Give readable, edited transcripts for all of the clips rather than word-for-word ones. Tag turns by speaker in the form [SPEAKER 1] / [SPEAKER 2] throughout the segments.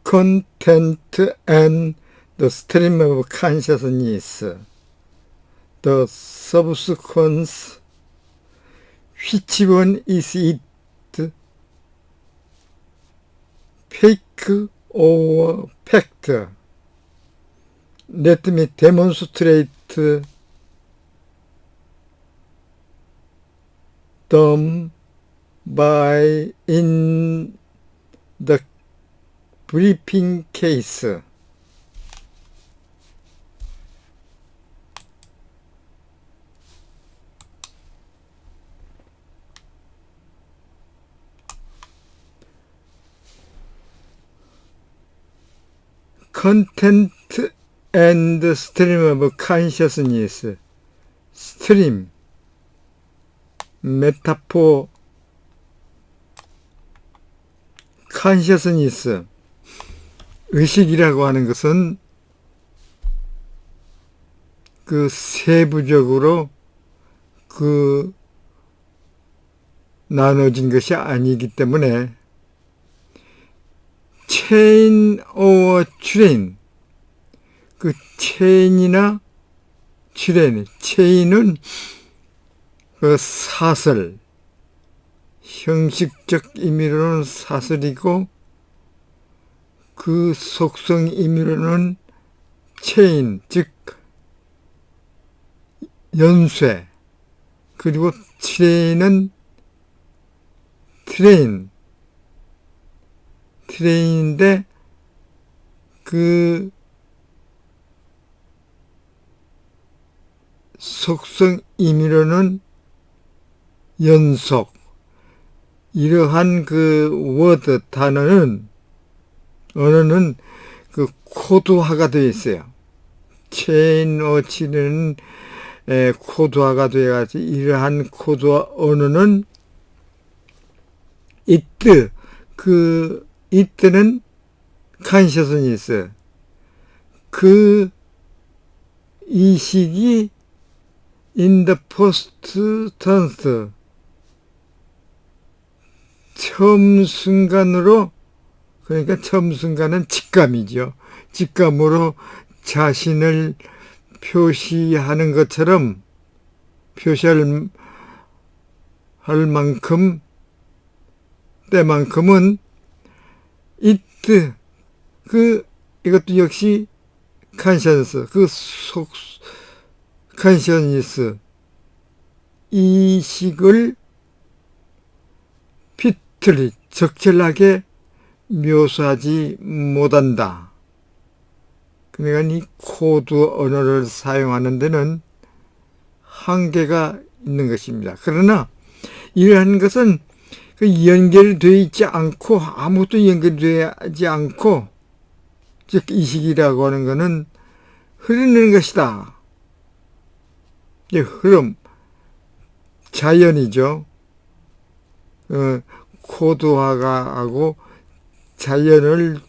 [SPEAKER 1] content and the stream of consciousness, the subsequence, which one is it, fake or fact? Let me demonstrate them by in the briefing case. Content and stream of consciousness. stream, metaphor, consciousness, 의식이라고 하는 것은 그 세부적으로 나눠진 것이 아니기 때문에 체인 or 출현, 그 체인이나 출현, 체인은 그 사슬, 형식적 의미로는 사슬이고 그 속성 의미로는 체인, 즉 연쇄, 그리고 트레인은 트레인인데 그 속성 의미로는 연속. 이러한 그 워드 단어는 언어는 그 코드화가 되어 있어요. 체인 어치는 코드화가 되어가지고 이러한 코드화 언어는 it는 consciousness, 그 이식이 in the first tense, 처음 순간으로, 그러니까 처음 순간은 직감이죠. 직감으로 자신을 표시하는 것처럼 표시할 만큼 때만큼은 이것도 역시 conscious, consciousness, 이식을 핏틀리, 적절하게 묘사하지 못한다. 그러니까 이 코드 언어를 사용하는 데는 한계가 있는 것입니다. 그러나 이러한 것은 연결되어 있지 않고 아무것도 연결되지 않고, 즉 이식이라고 하는 것은 흐르는 것이다. 흐름, 자연이죠. 코드화가 하고 자연을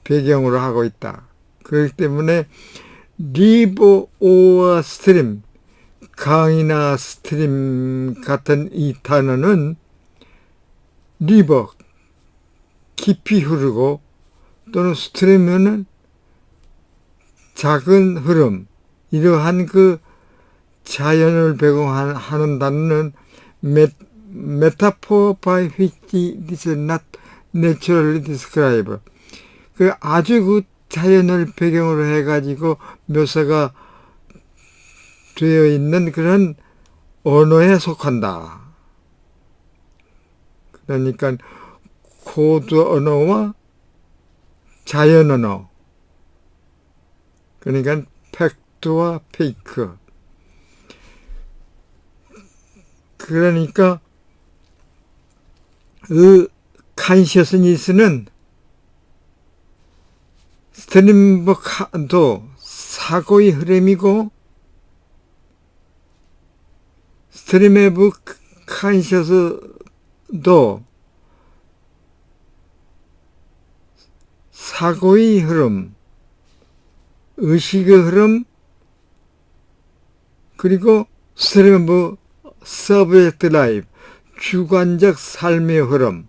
[SPEAKER 1] 배경으로 하고 있다. 그렇기 때문에 리버 오어 스트림, 강이나 스트림 같은 이 단어는 리버, 깊이 흐르고, 또는 스트림은 작은 흐름, 이러한 그 자연을 배경하는 단어는 metaphor by which it is not naturally described. 아주 그 자연을 배경으로 해가지고 묘사가 되어 있는 그런 언어에 속한다. 그러니까 코드 언어와 자연 언어, 그러니까 팩트와 페이크. 그러니까 컨셔스니스는 스트림도 사고의 흐름이고, 스트림 오브 컨셔스도 사고의 흐름, 의식의 흐름, 그리고 스트림 오브 서브젝트 라이프, 주관적 삶의 흐름,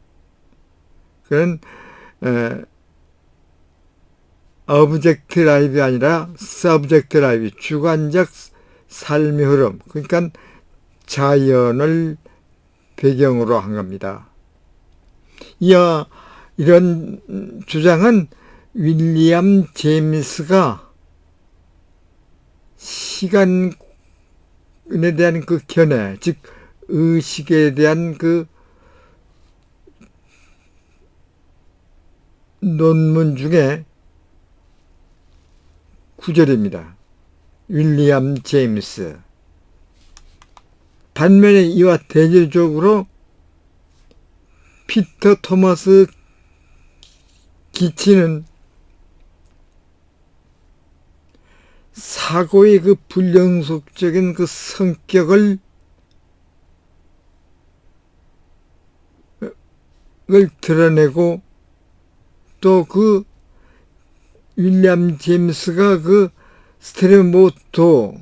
[SPEAKER 1] 그런 object life이 아니라 subject life, 주관적 삶의 흐름, 그러니까 자연을 배경으로 한 겁니다. 이런 주장은 윌리엄 제임스가 시간에 대한 그 견해, 즉 의식에 대한 그 논문 중에 구절입니다. 윌리엄 제임스. 반면에 이와 대조적으로 피터 토마스 기치는 사고의 그 불영속적인 그 성격을 드러내고, 또 그 윌리엄 제임스가 그 스테레오모토의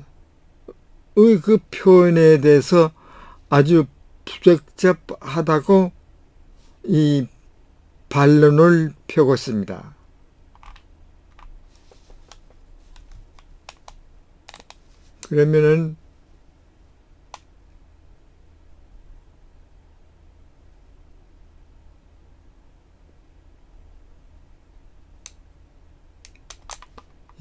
[SPEAKER 1] 그 표현에 대해서 아주 부적절하다고 이 반론을 펴고 있습니다. 그러면은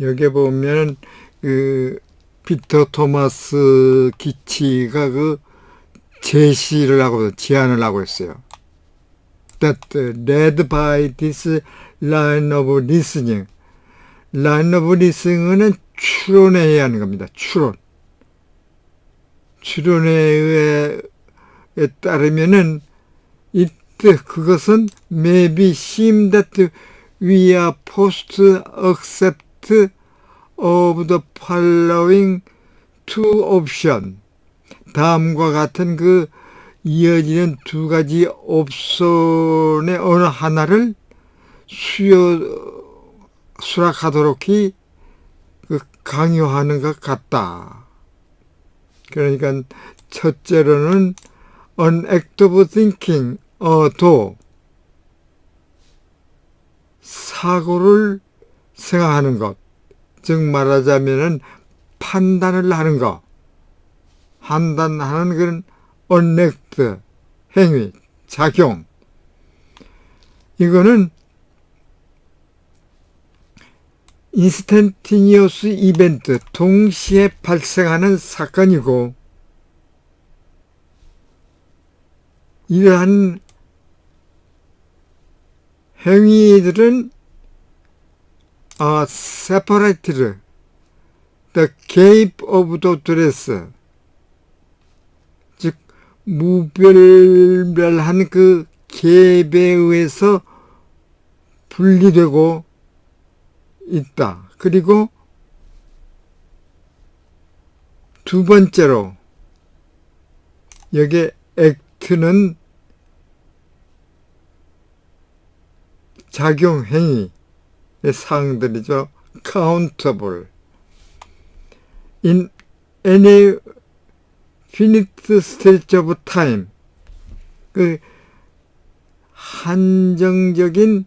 [SPEAKER 1] 여기 보면 그 피터 토마스 기치가 그 제시를 하고 제안을 하고 있어요. That led by this line of reasoning. line of reasoning은 추론에 하는 겁니다. 추론에 따르면은 이때 그것은 maybe seem that we are forced to accept of the following two options. 다음과 같은 그 이어지는 두 가지 옵션의 어느 하나를 수락하도록 그 강요하는 것 같다. 그러니까 첫째로는 an act of thinking, 도 사고를 생각하는 것, 즉 말하자면은 판단을 하는 것, 판단하는 그런 an act, 행위, 작용. 이거는 인스턴티니어스 이벤트, 동시에 발생하는 사건이고, 이러한 행위들은 separated, the cape of the dress, 즉 무별별한 그 갭에 의해서 분리되고 있다. 그리고 두 번째로 여기 액트는 작용 행위의 사항들이죠. countable in any finite stretch of time, 그 한정적인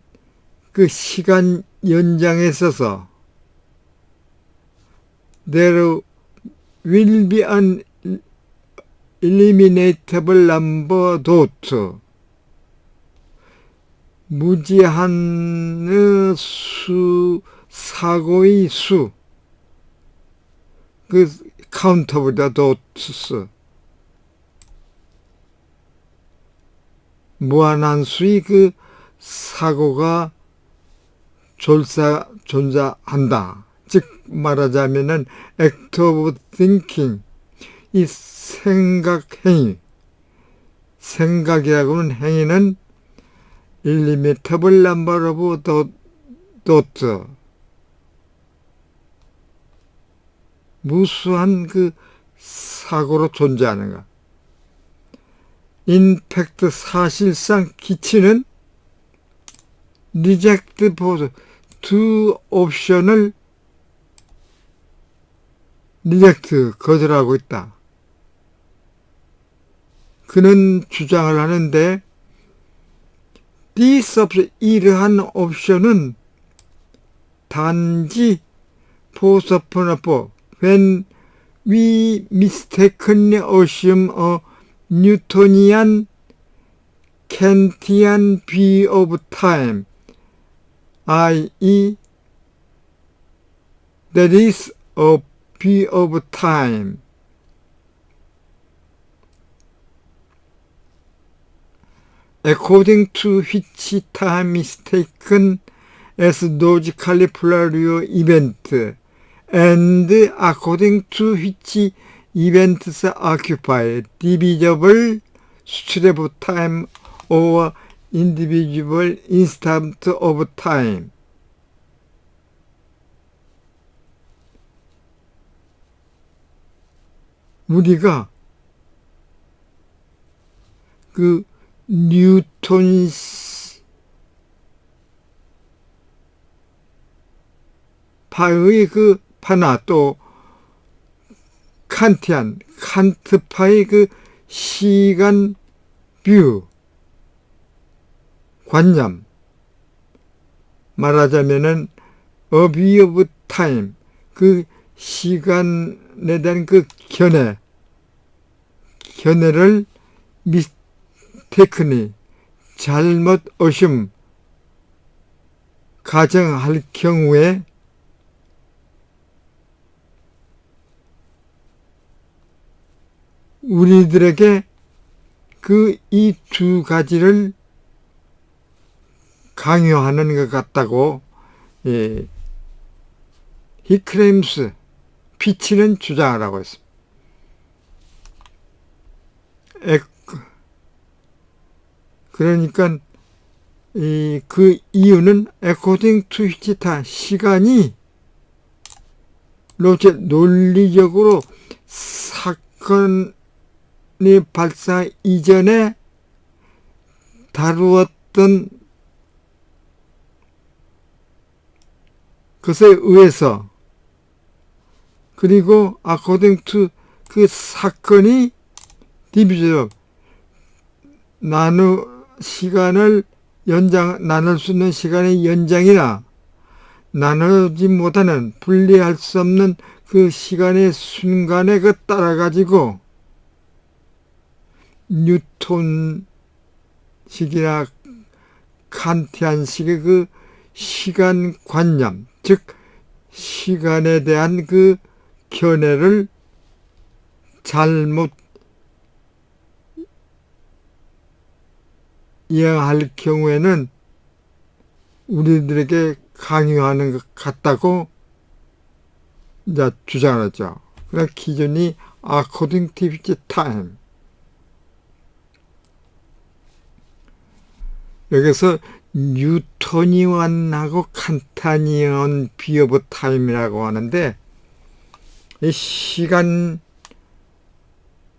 [SPEAKER 1] 그 시간 연장에 있어서 there will be an eliminatable number dot, 무제한의 사고의 수, 그 countable dots, 무한한 수의 그 사고가 존재한다. 즉 말하자면은 act of thinking, 이 생각 행위, 생각이라고 하는 행위는 illimitable number of dots, 무수한 그 사고로 존재하는가. In fact, 사실상 기치는 reject both, 두 옵션을 reject, 거절하고 있다. 그는 주장을 하는데, this option, 이러한 옵션은 단지 force upon a ball. When we mistakenly assume a Newtonian Kantian view of time, i.e., there is a view of time. According to which time is taken as logically plural event, and according to which events occupy divisible stretch of time or indivisible instant of time. 우리가 그 뉴턴 파의 그 파나 또 칸트파의 그 시간 뷰 관념, 말하자면은 a view of time, 그 시간에 대한 그 견해를 미스테크니 잘못 가정할 경우에 우리들에게 그 이 두 가지를 강요하는 것 같다고 he claims, 피치는 주장하라고 했습니다. 그러니까 그 이유는 according to which time, 시간이 논리적으로 사건이 발생 이전에 다루었던 것에 의해서, 그리고 according to 그 사건이 디비전 시간을 나눌 수 있는 시간의 연장이나 나누지 못하는 분리할 수 없는 그 시간의 순간에 그 따라 가지고 뉴턴식이나 칸티안식의 그 시간관념, 즉 시간에 대한 그 견해를 잘못 이해할 경우에는 우리들에게 강요하는 것 같다고 이제 주장하죠. 그래서 기준이 according to which time. 여기서 뉴토니언하고 칸타니언 view of time이라고 하는데, 이 시간에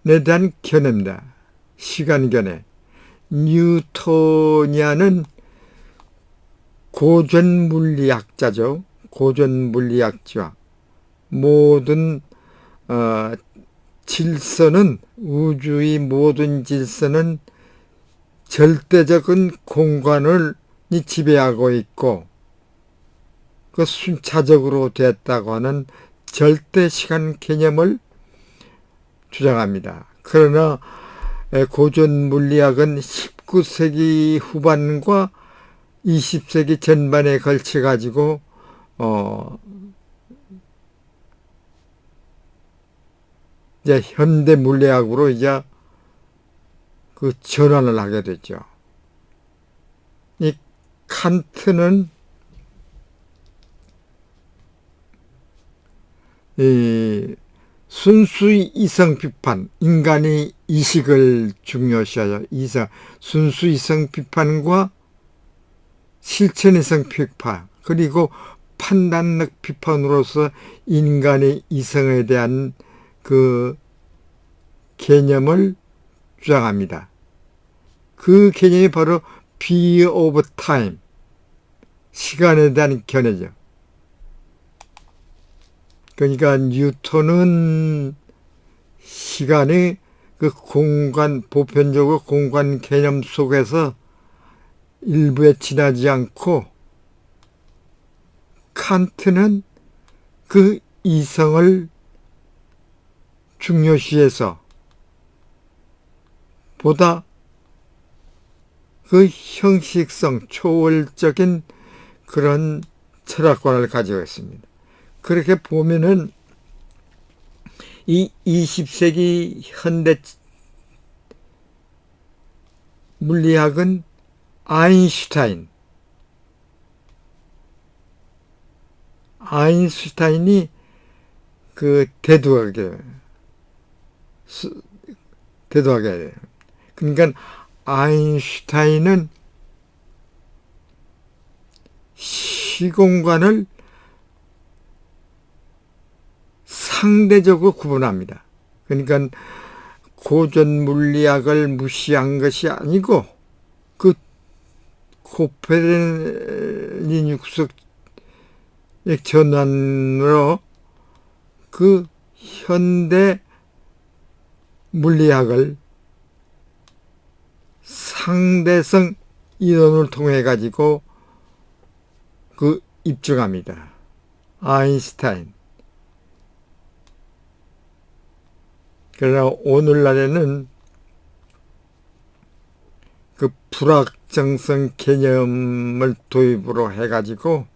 [SPEAKER 1] 대한 견해입니다. 시간 견해. 뉴토니아는 고전 물리학자죠. 고전 물리학자. 모든 질서는, 우주의 모든 질서는 절대적인 공간을 지배하고 있고 그 순차적으로 됐다고 하는 절대 시간 개념을 주장합니다. 그러나 고전 물리학은 19세기 후반과 20세기 전반에 걸쳐 가지고 이제 현대 물리학으로 이제 그 전환을 하게 됐죠. 이 칸트는 이 순수의 이성 비판, 인간의 이식을 중요시하죠. 순수 이성 비판과 실천 이성 비판, 그리고 판단력 비판으로서 인간의 이성에 대한 그 개념을 주장합니다. 그 개념이 바로 view of time, 시간에 대한 견해죠. 그러니까 뉴턴은 시간의 그 보편적으로 공간 개념 속에서 일부에 지나지 않고 칸트는 그 이성을 중요시해서 보다 그 형식성, 초월적인 그런 철학관을 가지고 있습니다. 그렇게 보면은 이 20세기 현대 물리학은 아인슈타인이 그 대두하게 돼요. 그러니까 아인슈타인은 시공간을 상대적으로 구분합니다. 그러니까 고전 물리학을 무시한 것이 아니고 그 코페르니쿠스의 전환으로 그 현대 물리학을 상대성 이론을 통해 가지고 그 입증합니다. 아인슈타인. 그러나 오늘날에는 그 불확정성 개념을 도입으로 해가지고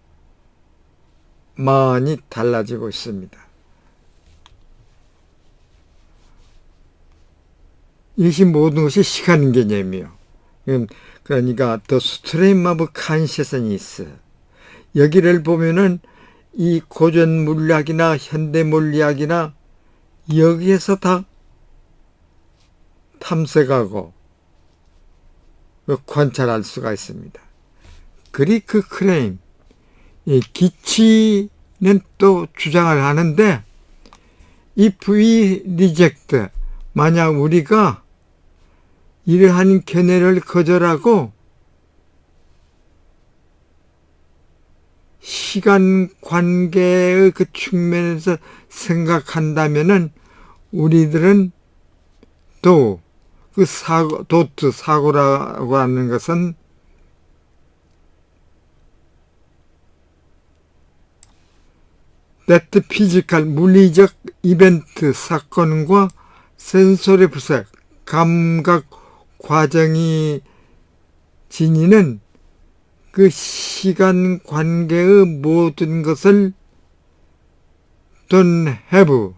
[SPEAKER 1] 많이 달라지고 있습니다. 이 모든 것이 시간 개념이요. 그러니까 The Stream of Consciousness. 여기를 보면은 이 고전 물리학이나 현대 물리학이나 여기에서 다 탐색하고 관찰할 수가 있습니다. 그리크 클레임, 이 기치는 또 주장을 하는데 if we reject, 만약 우리가 이러한 견해를 거절하고 시간 관계의 그 측면에서 생각한다면은 우리들은 또 그 사고라고 하는 것은 that physical 물리적 이벤트 사건과 센소리 분석 감각 과정이 지니는 그 시간 관계의 모든 것을 don't have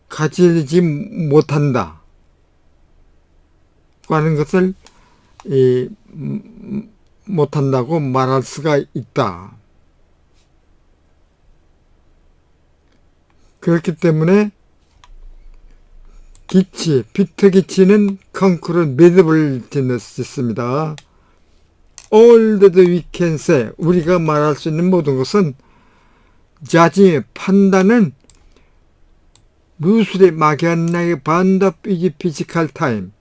[SPEAKER 1] 가지지 못한다 하는 것을 못한다고 말할 수가 있다. 그렇기 때문에 기치, 비트 기치는 concurrent 믿음을 짓습니다. All that we can say, 우리가 말할 수 있는 모든 것은 자지 판단은 무술의 막연하게 반답 이지 피지컬 타임,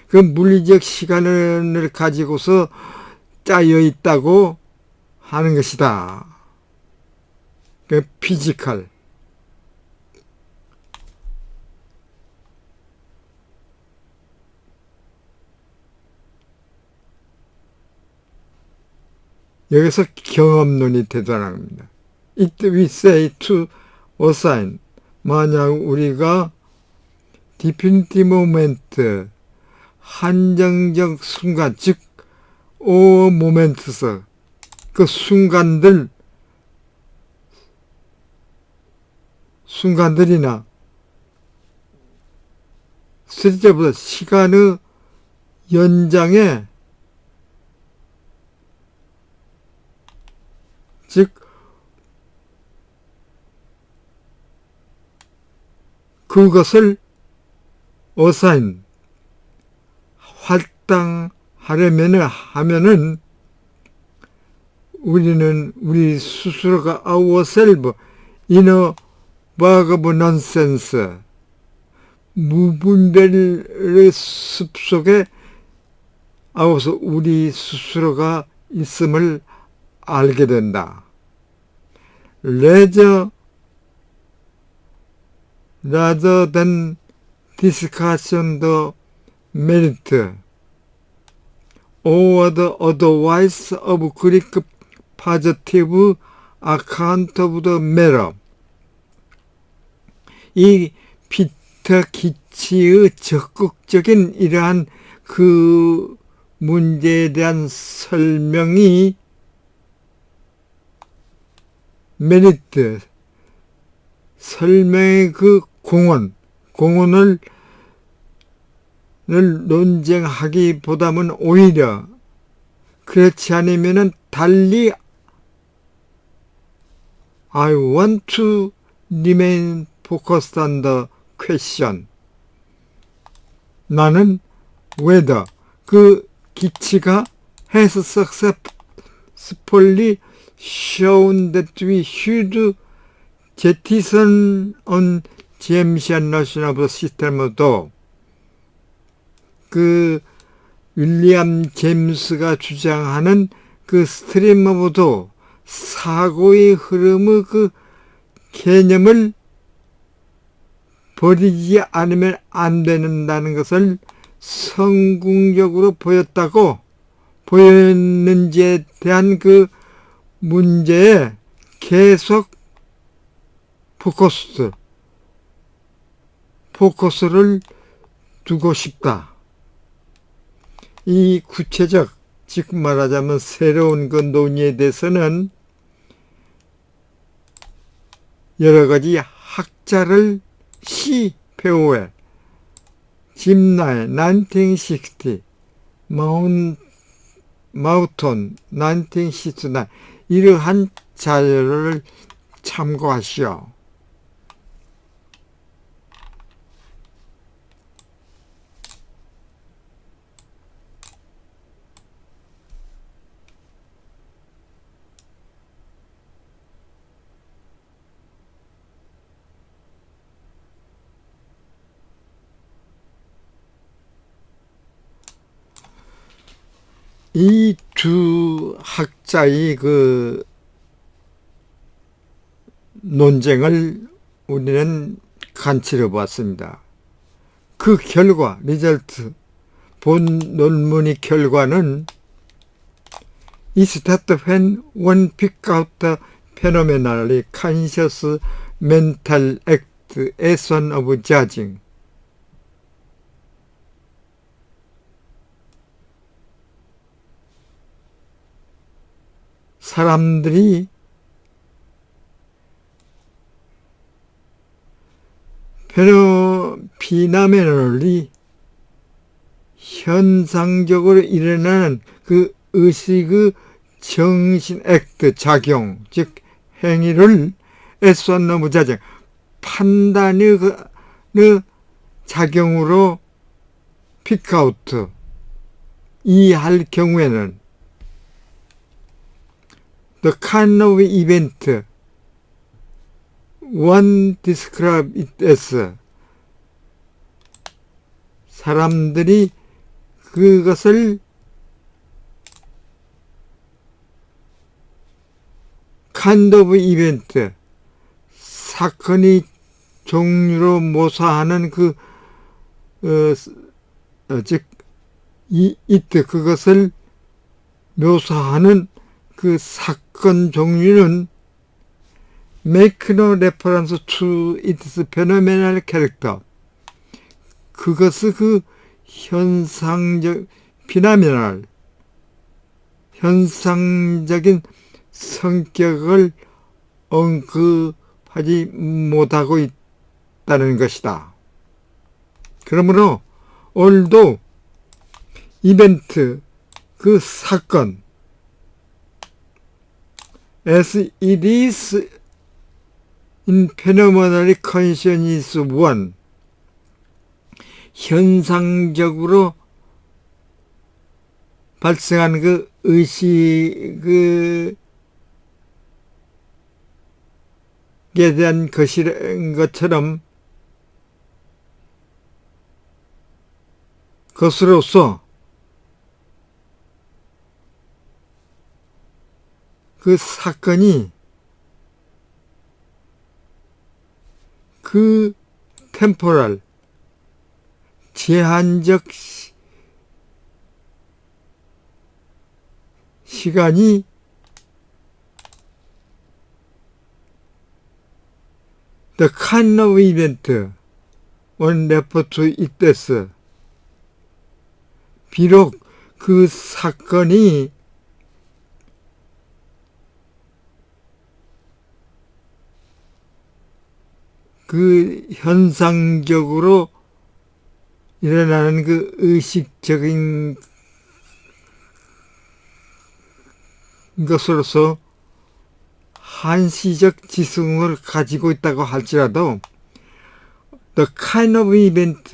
[SPEAKER 1] 그 물리적 시간을 가지고서 짜여 있다고 하는 것이다. 그 피지컬. 여기서 경험론이 되돌아갑니다. It we say to assign, 만약 우리가 definitive moment, 한정적 순간, 즉 moments, 그 순간들이나 실제보다 시간의 연장에, 즉 그것을 assign, 하면은 우리는 우리 스스로가 ourselves in a bag of nonsense, 무분별의 숲속에 아워서 우리 스스로가 있음을 알게 된다. rather than discussion the merit or the otherwise of Greek positive account of the matter. 이 피터 기치의 적극적인 이러한 그 문제에 대한 설명이 메리트, 설명의 그 공헌을 논쟁하기보다는 오히려 그렇지 않으면은 달리 I want to remain focused on the question. 나는 whether 그 기치가 has successfully shown that we should jettison on Jamesian notion of the system of law. 그 윌리엄 제임스가 주장하는 그 스트림 오브 도 사고의 흐름의 그 개념을 버리지 않으면 안 된다는 것을 성공적으로 보였는지에 대한 그 문제에 계속 포커스를 두고 싶다. 이 구체적, 즉 말하자면 새로운 그 논의에 대해서는 여러 가지 학자를 페오웰, 짐나의 1960, 마우톤 1969 이러한 자료를 참고하시오. 이 두 학자의 그 논쟁을 우리는 관찰해 보았습니다. 그 결과, 리절트, 본 논문의 결과는 is that when one pick out the phenomenally conscious mental act as one of judging, 사람들이 피나메널리 현상적으로 일어나는 그 의식의 정신 액트 작용, 즉 행위를 애써 너무 자정 판단의 그 작용으로 픽아웃 이해할 경우에는 the kind of event one describe it as 사람들이 그것을 kind of event 사건의 종류로 모사하는 즉 it 그것을 묘사하는 그 사건 종류는 make no reference to its phenomenal character. 그것의 그 현상적인 성격을 언급하지 못하고 있다는 것이다. 그러므로 although 이벤트 그 사건 as it is in phenomenally conscious one 현상적으로 발생한 그 의식에 대한 것인 것처럼 것으로서 그 사건이 그 템포럴 제한적 시간이 the kind of event one refer to it as 비록 그 사건이 그 현상적으로 일어나는 그 의식적인 것으로서 한시적 지성을 가지고 있다고 할지라도 the kind of event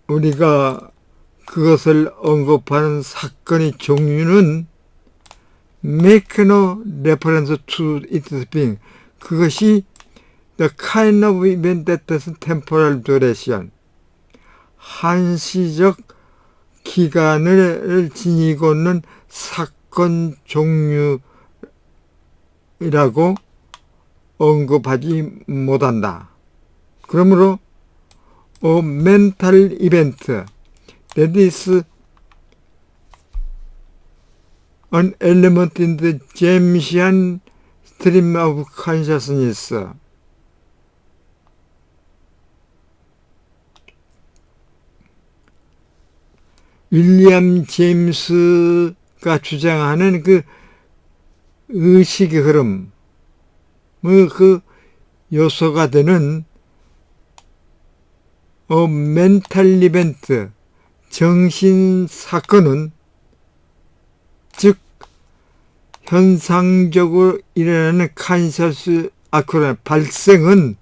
[SPEAKER 1] 우리가 그것을 언급하는 사건의 종류는 make no reference to its being 그것이 the kind of event that has temporal duration 한시적 기간을 지니고 있는 사건 종류라고 언급하지 못한다. 그러므로 a mental event that is an element in the Jamesian stream of consciousness 윌리엄 제임스가 주장하는 그 의식의 흐름, 그 요소가 되는 멘탈 이벤트, 정신 사건은 즉 현상적으로 일어나는 컨셔스 발생은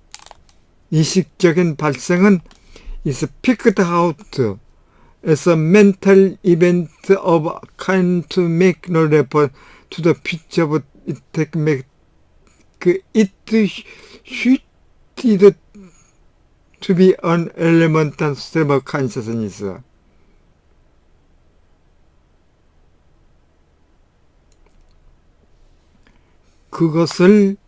[SPEAKER 1] 의식적인 발생은 is picked out as a mental event of a kind to make no reference to the future but it make it should to be an elemental stream of consciousness. 그것을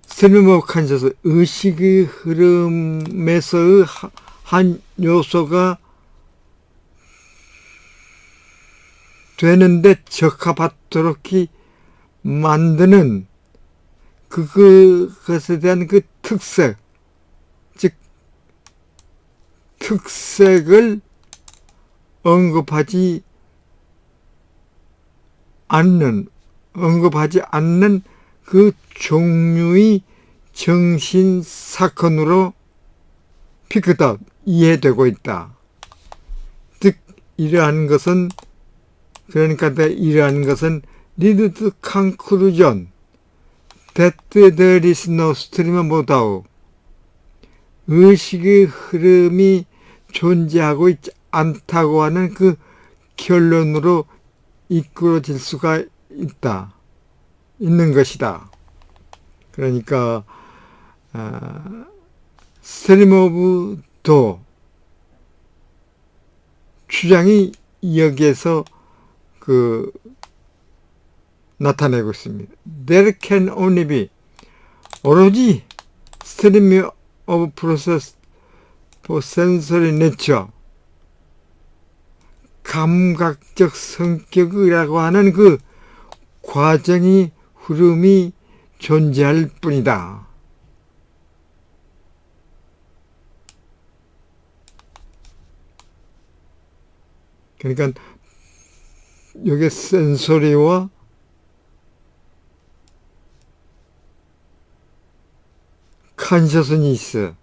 [SPEAKER 1] stream of consciousness, 의식의 흐름에서의 한 요소가 되는데 적합하도록 만드는 그것에 대한 그 특색, 즉 특색을 언급하지 않는 그 종류의 정신 사건으로 피크다 이해되고 있다. 즉 이러한 것은 lead to conclusion that there is no stream of thought. 의식의 흐름이 존재하고 있지 않다고 하는 그 결론으로 이끌어질 수가 있는 것이다. 그러니까 stream of thought 주장이 여기에서 나타내고 있습니다. There can only be 오로지 stream of process for sensory nature 감각적 성격이라고 하는 그 과정이 흐름이 존재할 뿐이다. 그러니까 여기 센소리와 consciousness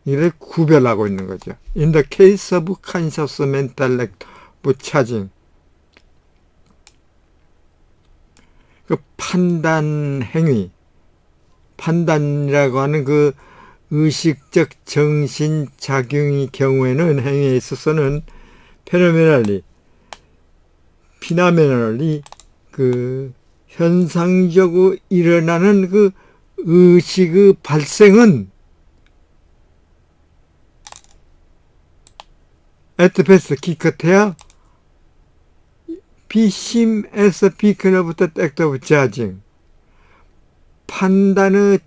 [SPEAKER 1] 이를 구별하고 있는 거죠. In the case of conscious mental act charging 그 판단 행위, 판단이라고 하는 그 의식적 정신 작용의 경우에는 행위에 있어서는 피나메널리 그 현상적으로 일어나는 그 의식의 발생은 at best 기껏해야 비심에서 비클럽부터 act of judging 판단의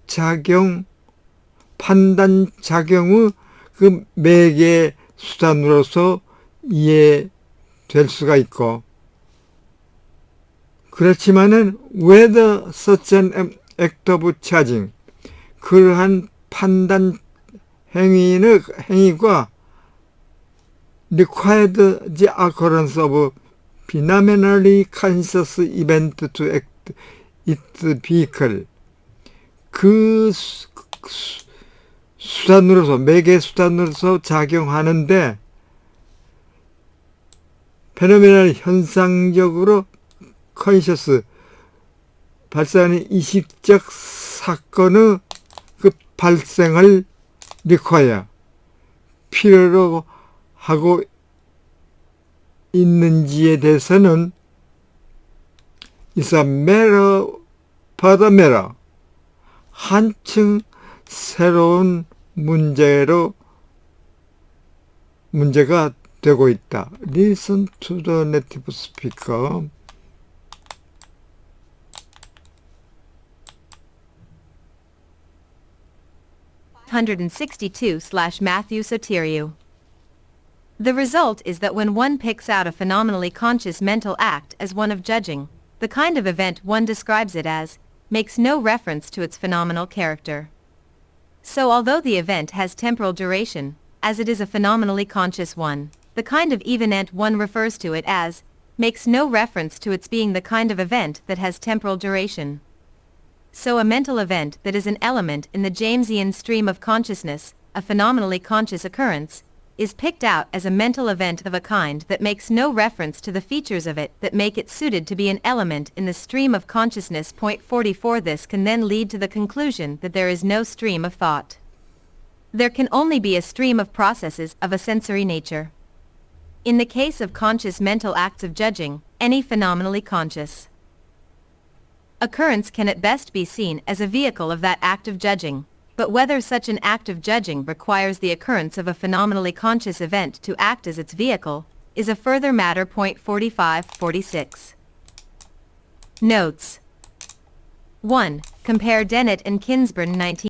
[SPEAKER 1] 판단작용의 그 매개 수단으로서 이해될 수가 있고, 그렇지만은 whether such an act of charging, 그러한 판단 행위가 required the occurrence of phenomenally conscious event to act its vehicle, 그 수단으로서, 매개 수단으로서 작용하는데 페노메널 현상적으로 컨셔스 발생하는 의식적 사건의 그 발생을 require, 필요로 하고 있는지에 대해서는 is a matter for the matter, 한층 새로운 문제가 되고 있다. Listen to the native speaker.
[SPEAKER 2] (162/Matthew Soteriou). The result is that when one picks out a phenomenally conscious mental act as one of judging, the kind of event one describes it as makes no reference to its phenomenal character. So although the event has temporal duration, as it is a phenomenally conscious one, the kind of event one refers to it as makes no reference to its being the kind of event that has temporal duration. So a mental event that is an element in the Jamesian stream of consciousness, a phenomenally conscious occurrence, is picked out as a mental event of a kind that makes no reference to the features of it that make it suited to be an element in the stream of consciousness. Point 44. This can then lead to the conclusion that there is no stream of thought. There can only be a stream of processes of a sensory nature. In the case of conscious mental acts of judging, any phenomenally conscious occurrence can at best be seen as a vehicle of that act of judging, but whether such an act of judging requires the occurrence of a phenomenally conscious event to act as its vehicle, is a further matter. Point 45-46. Notes. 1. Compare Dennett and Kinsburn 19